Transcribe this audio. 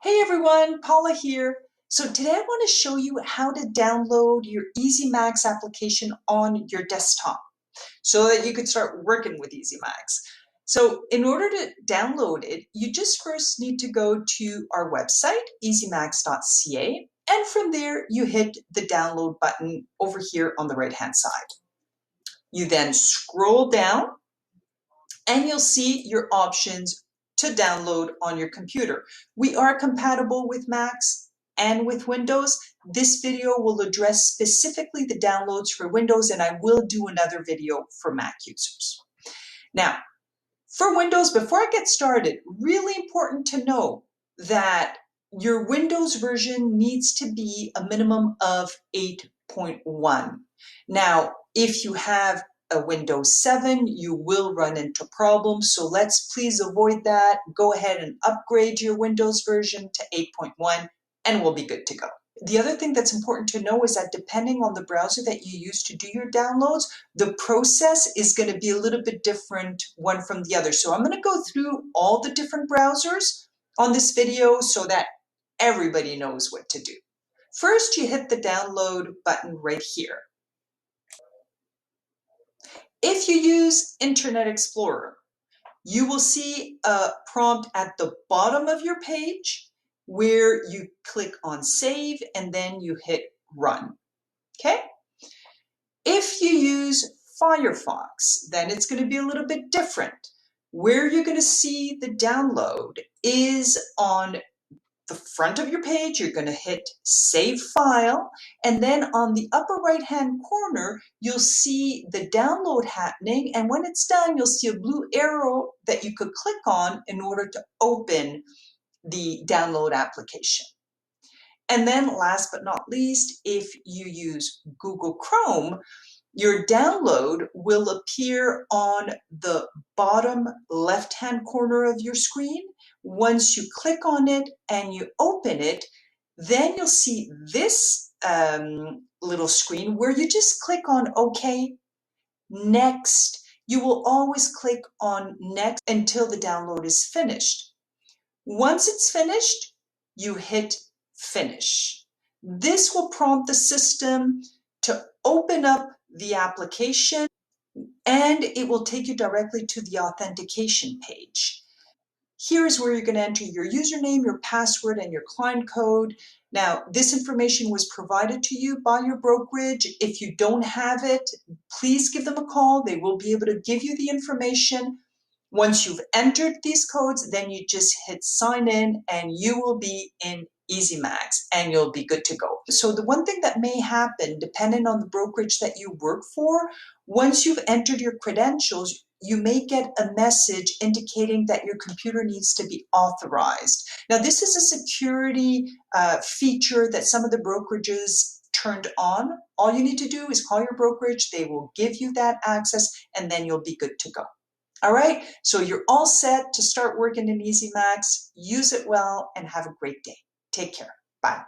Hey everyone, Paula here. So today I want to show you how to download your eZmax application on your desktop so that you could start working with eZmax. So in order to download it, you just first need to go to our website, eZmax.ca, and from there you hit the download button over here on the right-hand side. You then scroll down and you'll see your options to download on your computer. We are compatible with Macs and with Windows. This video will address specifically the downloads for Windows, and I will do another video for Mac users. Now, for Windows, before I get started, really important to know that your Windows version needs to be a minimum of 8.1. Now, if you have a Windows 7, you will run into problems, so let's please avoid that. Go ahead and upgrade your Windows version to 8.1 and we'll be good to go. The other thing that's important to know is that depending on the browser that you use to do your downloads, the process is going to be a little bit different one from the other. So I'm going to go through all the different browsers on this video so that everybody knows what to do. First, you hit the download button right here. If you use Internet Explorer, you will see a prompt at the bottom of your page where you click on Save and then you hit Run. Okay? If you use Firefox, then it's going to be a little bit different. Where you're going to see the download is on the front of your page. You're going to hit Save File, and then on the upper right-hand corner, you'll see the download happening, and when it's done, you'll see a blue arrow that you could click on in order to open the download application. And then last but not least, if you use Google Chrome, your download will appear on the bottom left-hand corner of your screen. Once you click on it and you open it, then you'll see this little screen where you just click on OK, Next. You will always click on Next until the download is finished. Once it's finished, you hit Finish. This will prompt the system to open up the application, and it will take you directly to the authentication page. Here's where you're going to enter your username, your password, and your client code. Now, this information was provided to you by your brokerage. If you don't have it, please give them a call. They will be able to give you the information. Once you've entered these codes, then you just hit sign in and you will be in eZmax and you'll be good to go. So the one thing that may happen, depending on the brokerage that you work for, once you've entered your credentials, you may get a message indicating that your computer needs to be authorized. Now, this is a security feature that some of the brokerages turned on. All you need to do is call your brokerage. They will give you that access and then you'll be good to go. All right, so you're all set to start working in eZmax. Use it well and have a great day. Take care. Bye.